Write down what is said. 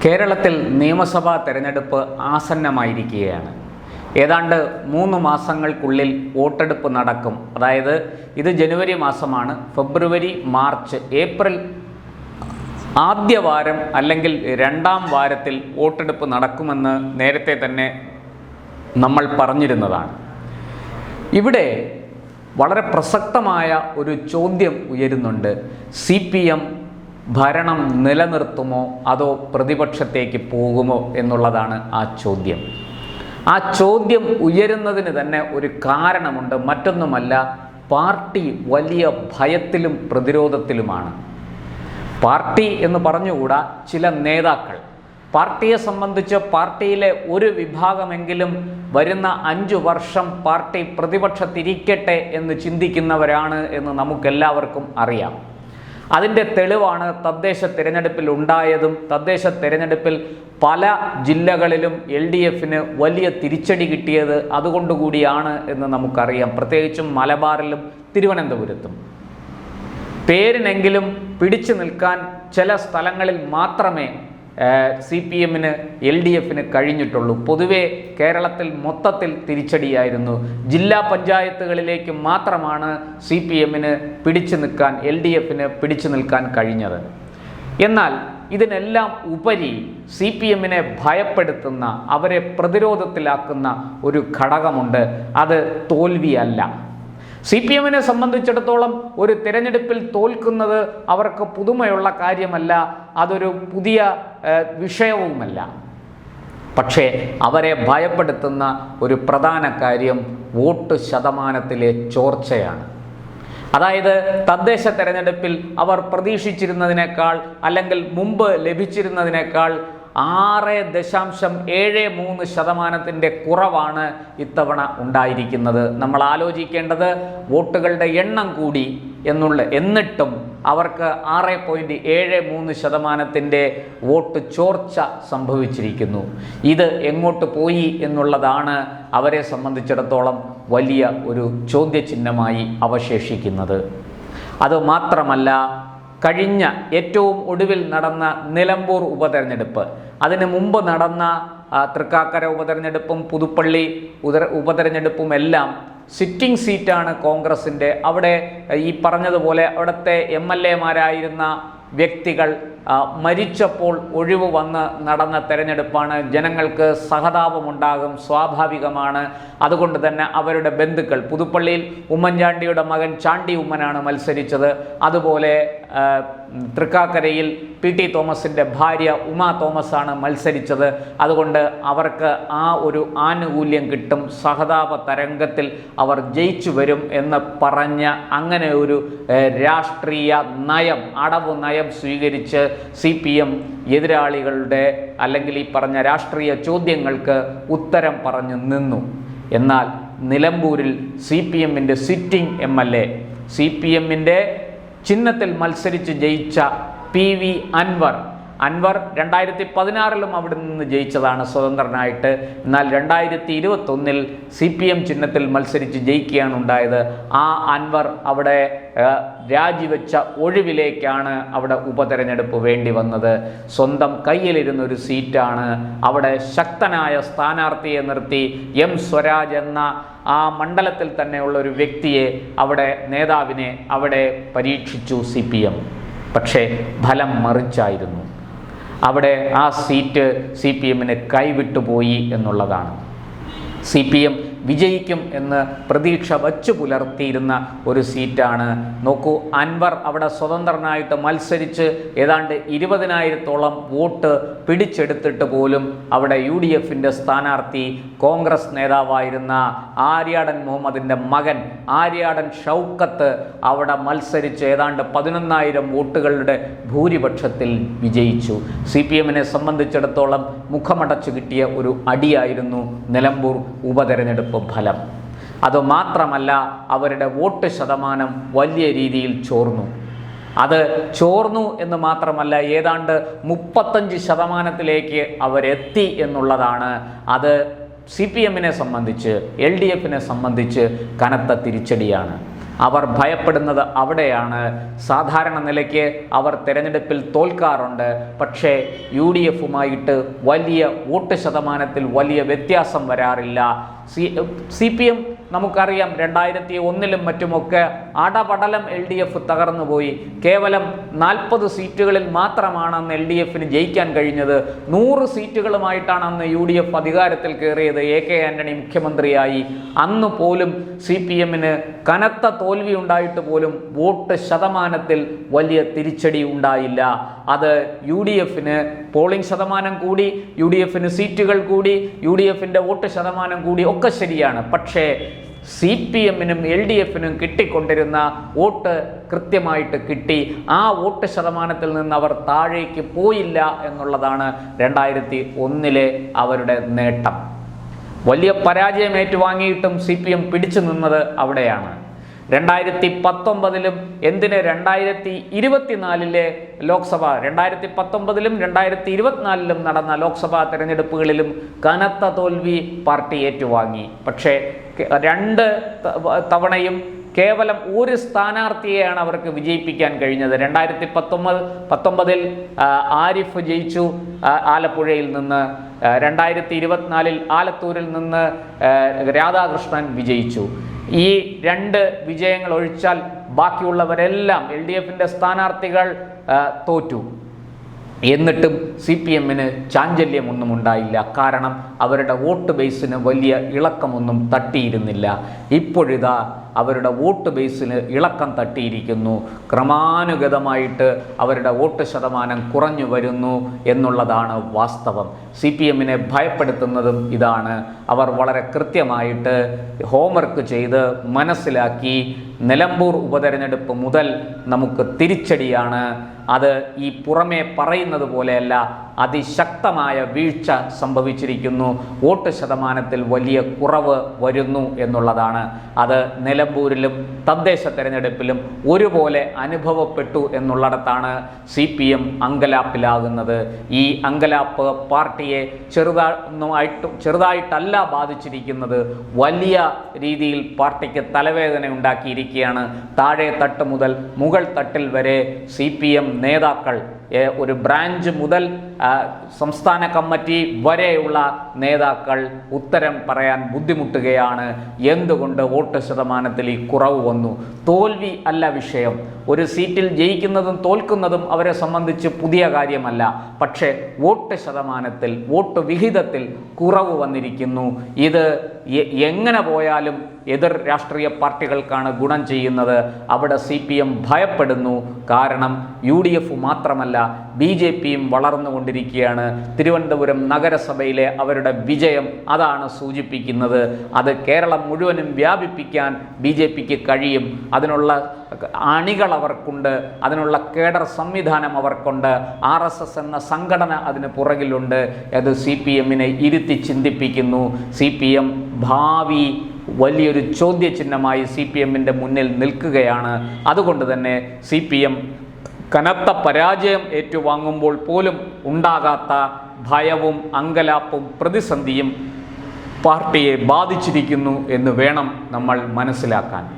കേരളത്തിൽ നിയമസഭാ തെരഞ്ഞെടുപ്പ് ആസന്നമായിരിക്കുകയാണ്. ഏതാണ്ട് 3 മാസങ്ങൾക്കുള്ളിൽ വോട്ടെടുപ്പ് നടക്കും. അതായത് ഇത് ജനുവരി മാസമാണ്. ഫെബ്രുവരി, മാർച്ച്, ഏപ്രിൽ ആദ്യ വാരം അല്ലെങ്കിൽ 2ാം വാരത്തിൽ വോട്ടെടുപ്പ് നടക്കുമെന്ന് നേരത്തെ തന്നെ നമ്മൾ പറഞ്ഞിരുന്നതാണ്. ഇവിടെ വളരെ പ്രസക്തമായ ഒരു ചോദ്യം ഉയരുന്നുണ്ട്. CPM ഭരണം നിലനിർത്തുമോ അതോ പ്രതിപക്ഷത്തേക്ക് പോകുമോ എന്നുള്ളതാണ് ആ ചോദ്യം. ആ ചോദ്യം ഉയരുന്നതിന് തന്നെ ഒരു കാരണമുണ്ട്. മറ്റൊന്നുമല്ല, പാർട്ടി വലിയ ഭയത്തിലും പ്രതിരോധത്തിലുമാണ്. പാർട്ടി എന്ന് പറഞ്ഞുകൂടാ, ചില നേതാക്കൾ പാർട്ടിയെ സംബന്ധിച്ച് പാർട്ടിയിലെ ഒരു വിഭാഗമെങ്കിലും വരുന്ന 5 വർഷം പാർട്ടി പ്രതിപക്ഷത്തിരിക്കട്ടെ എന്ന് ചിന്തിക്കുന്നവരാണ് എന്ന് നമുക്കെല്ലാവർക്കും അറിയാം. അതിൻ്റെ തെളിവാണ് തദ്ദേശ തിരഞ്ഞെടുപ്പിൽ ഉണ്ടായതും. തദ്ദേശ തിരഞ്ഞെടുപ്പിൽ പല ജില്ലകളിലും LDFന് വലിയ തിരിച്ചടി കിട്ടിയത് അതുകൊണ്ടുകൂടിയാണ് എന്ന് നമുക്കറിയാം. പ്രത്യേകിച്ചും മലബാറിലും തിരുവനന്തപുരത്തും. പേരിനെങ്കിലും പിടിച്ചു നിൽക്കാൻ ചില സ്ഥലങ്ങളിൽ മാത്രമേ CPMന് LDFന് കഴിഞ്ഞിട്ടുള്ളൂ. പൊതുവെ കേരളത്തിൽ മൊത്തത്തിൽ തിരിച്ചടിയായിരുന്നു. ജില്ലാ പഞ്ചായത്തുകളിലേക്ക് മാത്രമാണ് CPMന് പിടിച്ചു നിൽക്കാൻ, LDFന് പിടിച്ചു നിൽക്കാൻ കഴിഞ്ഞത്. എന്നാൽ ഇതിനെല്ലാം ഉപരി CPMനെ ഭയപ്പെടുത്തുന്ന, അവരെ പ്രതിരോധത്തിലാക്കുന്ന ഒരു ഘടകമുണ്ട്. അത് തോൽവിയല്ല. CPMനെ സംബന്ധിച്ചിടത്തോളം ഒരു തിരഞ്ഞെടുപ്പിൽ തോൽക്കുന്നത് അവർക്ക് പുതുമയുള്ള കാര്യമല്ല, അതൊരു പുതിയ വിഷയവുമല്ല. പക്ഷേ അവരെ ഭയപ്പെടുത്തുന്ന ഒരു പ്രധാന കാര്യം വോട്ട് ശതമാനത്തിലെ ചോർച്ചയാണ്. അതായത് തദ്ദേശ തെരഞ്ഞെടുപ്പിൽ അവർ പ്രതീക്ഷിച്ചിരുന്നതിനേക്കാൾ അല്ലെങ്കിൽ മുമ്പ് ലഭിച്ചിരുന്നതിനേക്കാൾ 6.73% കുറവാണ് ഇത്തവണ ഉണ്ടായിരിക്കുന്നത്. നമ്മൾ ആലോചിക്കേണ്ടത് വോട്ടുകളുടെ എണ്ണം കൂടി എന്നിട്ടും അവർക്ക് 6.73% വോട്ട് ചോർച്ച സംഭവിച്ചിരിക്കുന്നു. ഇത് എങ്ങോട്ട് പോയി എന്നുള്ളതാണ് അവരെ സംബന്ധിച്ചിടത്തോളം വലിയ ഒരു ചോദ്യചിഹ്നമായി അവശേഷിക്കുന്നത്. അതുമാത്രമല്ല, കഴിഞ്ഞ ഏറ്റവും ഒടുവിൽ നടന്ന നിലമ്പൂർ ഉപതെരഞ്ഞെടുപ്പ്, അതിനു മുമ്പ് നടന്ന തൃക്കാക്കര ഉപതെരഞ്ഞെടുപ്പും പുതുപ്പള്ളി ഉപതെരഞ്ഞെടുപ്പും എല്ലാം സിറ്റിംഗ് സീറ്റാണ് കോൺഗ്രസിൻ്റെ. അവിടെ ഈ പറഞ്ഞതുപോലെ അവിടുത്തെ MLAമാരായിരുന്ന വ്യക്തികൾ മരിച്ചപ്പോൾ ഒഴിവ് വന്ന് നടന്ന തെരഞ്ഞെടുപ്പാണ്. ജനങ്ങൾക്ക് സഹതാപമുണ്ടാകും, സ്വാഭാവികമാണ്. അതുകൊണ്ട് തന്നെ അവരുടെ ബന്ധുക്കൾ, പുതുപ്പള്ളിയിൽ ഉമ്മൻചാണ്ടിയുടെ മകൻ ചാണ്ടി ഉമ്മനാണ് മത്സരിച്ചത്. അതുപോലെ തൃക്കാക്കരയിൽ PT തോമസിൻ്റെ ഭാര്യ ഉമാ തോമസാണ് മത്സരിച്ചത്. അതുകൊണ്ട് അവർക്ക് ആ ഒരു ആനുകൂല്യം കിട്ടും, സഹതാപ തരംഗത്തിൽ അവർ ജയിച്ചു വരും എന്ന് പറഞ്ഞ അങ്ങനെ ഒരു രാഷ്ട്രീയ നയം, അടവ് നയം സ്വീകരിച്ച് CPM എതിരാളികളുടെ അല്ലെങ്കിൽ ഈ പറഞ്ഞ രാഷ്ട്രീയ ചോദ്യങ്ങൾക്ക് ഉത്തരം പറഞ്ഞു നിന്നു. എന്നാൽ നിലമ്പൂരിൽ CPMൻ്റെ സിറ്റിംഗ് MLA, CPMൻ്റെ ചിഹ്നത്തിൽ മത്സരിച്ച് ജയിച്ച PV അൻവർ 2016 അവിടെ നിന്ന് ജയിച്ചതാണ് സ്വതന്ത്രനായിട്ട്. എന്നാൽ 2021 CPM ചിഹ്നത്തിൽ മത്സരിച്ച് ജയിക്കുകയാണ് ഉണ്ടായത്. ആ അൻവർ അവിടെ രാജിവെച്ച ഒഴിവിലേക്കാണ് അവിടെ ഉപതെരഞ്ഞെടുപ്പ് വേണ്ടി വന്നത്. സ്വന്തം കയ്യിലിരുന്നൊരു സീറ്റാണ്. അവിടെ ശക്തനായ സ്ഥാനാർത്ഥിയെ നിർത്തി M സ്വരാജ് എന്ന ആ മണ്ഡലത്തിൽ തന്നെയുള്ള ഒരു വ്യക്തിയെ, നേതാവിനെ അവിടെ പരീക്ഷിച്ചു CPM. പക്ഷേ ഫലം മറിച്ചായിരുന്നു. അവിടെ ആ സീറ്റ് CPMന് കൈവിട്ടുപോയി എന്നുള്ളതാണ്. CPM വിജയിക്കും എന്ന് പ്രതീക്ഷ വച്ചു പുലർത്തിയിരുന്ന ഒരു സീറ്റാണ്. നോക്കൂ, അൻവർ അവിടെ സ്വതന്ത്രനായിട്ട് മത്സരിച്ച് ഏതാണ്ട് 20,000-ഓളം വോട്ട് പിടിച്ചെടുത്തിട്ട് പോലും അവിടെ UDFൻ്റെ സ്ഥാനാർത്ഥി കോൺഗ്രസ് നേതാവായിരുന്ന ആര്യാടൻ മുഹമ്മദിൻ്റെ മകൻ ആര്യാടൻ ഷൗക്കത്ത് അവിടെ മത്സരിച്ച് ഏതാണ്ട് 11,000 വോട്ടുകളുടെ ഭൂരിപക്ഷത്തിൽ വിജയിച്ചു. CPMനെ സംബന്ധിച്ചിടത്തോളം മുഖമടച്ചു കിട്ടിയ ഒരു അടിയായിരുന്നു നിലമ്പൂർ ഉപതെരഞ്ഞെടുപ്പ് ഫലം. അതുമാത്രമല്ല, അവരുടെ വോട്ട് ശതമാനം വലിയ രീതിയിൽ ചോർന്നു. അത് ചോർന്നു എന്ന് മാത്രമല്ല, ഏതാണ്ട് 35% അവരെത്തി എന്നുള്ളതാണ്. അത് CPMനെ സംബന്ധിച്ച്, LDFനെ സംബന്ധിച്ച് കനത്ത തിരിച്ചടിയാണ്. അവർ ഭയപ്പെടുന്നത് അവിടെയാണ്. സാധാരണ നിലയ്ക്ക് അവർ തെരഞ്ഞെടുപ്പിൽ തോൽക്കാറുണ്ട്, പക്ഷേ UDF-ഉമായിട്ട് വലിയ വോട്ട് ശതമാനത്തിൽ വലിയ വ്യത്യാസം വരാറില്ല. CPM നമുക്കറിയാം 2001-ലും മറ്റുമൊക്കെ അടപടലം LDF തകർന്നുപോയി. കേവലം 40 സീറ്റുകളിൽ മാത്രമാണ് അന്ന് LDF-ന് ജയിക്കാൻ കഴിഞ്ഞത്. 100 സീറ്റുകളുമായിട്ടാണ് അന്ന് UDF അധികാരത്തിൽ കയറിയത്. AK ആന്റണി മുഖ്യമന്ത്രിയായി. അന്ന് പോലും CPM-ന് കനത്ത തോൽവി ഉണ്ടായിട്ട് പോലും വോട്ട് ശതമാനത്തിൽ വലിയ തിരിച്ചടി ഉണ്ടായില്ല. അത് UDF-ന് പോളിംഗ് ശതമാനം കൂടി, UDF-ന് സീറ്റുകൾ കൂടി, UDF-ന്റെ വോട്ട് ശതമാനം കൂടി ഒക്കെ ശരിയാണ്. പക്ഷേ CPM-നും LDF-നും കിട്ടിക്കൊണ്ടിരുന്ന വോട്ട് കൃത്യമായിട്ട് കിട്ടി. ആ വോട്ട് ശതമാനത്തിൽ നിന്ന് അവർ താഴേക്ക് പോയില്ല എന്നുള്ളതാണ് 2001-ലെ അവരുടെ നേട്ടം. വലിയ പരാജയം ഏറ്റുവാങ്ങിയിട്ടും CPM പിടിച്ചു നിന്നത് അവിടെയാണ്. 2019-ലും എന്തിന് 2024-ലെ ലോക്സഭ 2019-ലും 2024-ലും നടന്ന ലോക്സഭാ തെരഞ്ഞെടുപ്പുകളിലും കനത്ത തോൽവി പാർട്ടി ഏറ്റുവാങ്ങി. പക്ഷേ 2 തവണയും കേവലം ഒരു സ്ഥാനാർത്ഥിയെയാണ് അവർക്ക് വിജയിപ്പിക്കാൻ കഴിഞ്ഞത്. 2019-ൽ ആരിഫ് ജയിച്ചു ആലപ്പുഴയിൽ നിന്ന്, 2024-ൽ ആലത്തൂരിൽ നിന്ന് രാധാകൃഷ്ണൻ വിജയിച്ചു. ഈ 2 വിജയങ്ങൾ ഒഴിച്ചാൽ ബാക്കിയുള്ളവരെല്ലാം LDF-ന്റെ സ്ഥാനാർത്ഥികൾ തോറ്റു. എന്നിട്ടും CPM-ന് ചാഞ്ചല്യമൊന്നും ഉണ്ടായില്ല. കാരണം അവരുടെ വോട്ട് ബേസിന് വലിയ ഇളക്കമൊന്നും തട്ടിയിരുന്നില്ല. ഇപ്പോഴിതാ അവരുടെ വോട്ട് ബേസിന് ഇളക്കം തട്ടിയിരിക്കുന്നു. ക്രമാനുഗതമായിട്ട് അവരുടെ വോട്ട് ശതമാനം കുറഞ്ഞു വരുന്നു എന്നുള്ളതാണ് വാസ്തവം. CPM-നെ ഭയപ്പെടുത്തുന്നതും ഇതാണ്. അവർ വളരെ കൃത്യമായിട്ട് ഹോംവർക്ക് ചെയ്ത് മനസ്സിലാക്കി. നിലമ്പൂർ ഉപതെരഞ്ഞെടുപ്പ് മുതൽ നമുക്ക് തിരിച്ചടിയാണ്. അത് ഈ പുറമേ പറയുന്നത് പോലെയല്ല, അതിശക്തമായ വീഴ്ച സംഭവിച്ചിരിക്കുന്നു. വോട്ട് ശതമാനത്തിൽ വലിയ കുറവ് വരുന്നു എന്നുള്ളതാണ്. അത് നിലമ്പൂരിലും തദ്ദേശ തെരഞ്ഞെടുപ്പിലും ഒരുപോലെ അനുഭവപ്പെട്ടു എന്നുള്ളിടത്താണ് CPM അങ്കലാപ്പിലാകുന്നത്. ഈ അങ്കലാപ്പ് പാർട്ടിയെ ചെറുതായിട്ടല്ല ബാധിച്ചിരിക്കുന്നത്, വലിയ രീതിയിൽ പാർട്ടിക്ക് തലവേദന ഉണ്ടാക്കിയിരിക്കുകയാണ്. താഴെ തട്ട് മുതൽ മുകൾ തട്ടിൽ വരെ CPM നേതാക്കൾ, ഒരു ബ്രാഞ്ച് മുതൽ സംസ്ഥാന കമ്മിറ്റി വരെയുള്ള നേതാക്കൾ ഉത്തരം പറയാൻ ബുദ്ധിമുട്ടുകയാണ്. എന്തുകൊണ്ട് വോട്ട് ശതമാനത്തിൽ ഈ കുറവ് വന്നു? തോൽവി അല്ല വിഷയം. ഒരു സീറ്റിൽ ജയിക്കുന്നതും തോൽക്കുന്നതും അവരെ സംബന്ധിച്ച് പുതിയ കാര്യമല്ല. പക്ഷേ വോട്ട് ശതമാനത്തിൽ, വോട്ട് വിഹിതത്തിൽ കുറവ് വന്നിരിക്കുന്നു. ഇത് എങ്ങനെ പോയാലും എതിർ രാഷ്ട്രീയ പാർട്ടികൾക്കാണ് ഗുണം ചെയ്യുന്നത്. അവിടെ CPM ഭയപ്പെടുന്നു. കാരണം UDF മാത്രമല്ല, BJP-യും വളർന്നുകൊണ്ടിരിക്കുകയാണ്. തിരുവനന്തപുരം നഗരസഭയിലെ അവരുടെ വിജയം അതാണ് സൂചിപ്പിക്കുന്നത്. അത് കേരളം മുഴുവനും വ്യാപിപ്പിക്കാൻ BJP-ക്ക് കഴിയും. അതിനുള്ള അണികൾ അവർക്കുണ്ട്, അതിനുള്ള കേഡർ സംവിധാനം അവർക്കുണ്ട്. RSS എന്ന സംഘടന അതിന് പുറകിലുണ്ട്. അത് CPM-നെ ഇരുത്തി ചിന്തിപ്പിക്കുന്നു. CPM ഭാവി വലിയൊരു ചോദ്യചിഹ്നമായി CPM-ന്റെ മുന്നിൽ നിൽക്കുകയാണ്. അതുകൊണ്ട് തന്നെ CPM കനത്ത പരാജയം ഏറ്റുവാങ്ങുമ്പോൾ പോലും ഉണ്ടാകാത്ത ഭയവും അങ്കലാപ്പും പ്രതിസന്ധിയും പാർട്ടിയെ ബാധിച്ചിരിക്കുന്നു എന്ന് വേണം നമ്മൾ മനസ്സിലാക്കാൻ.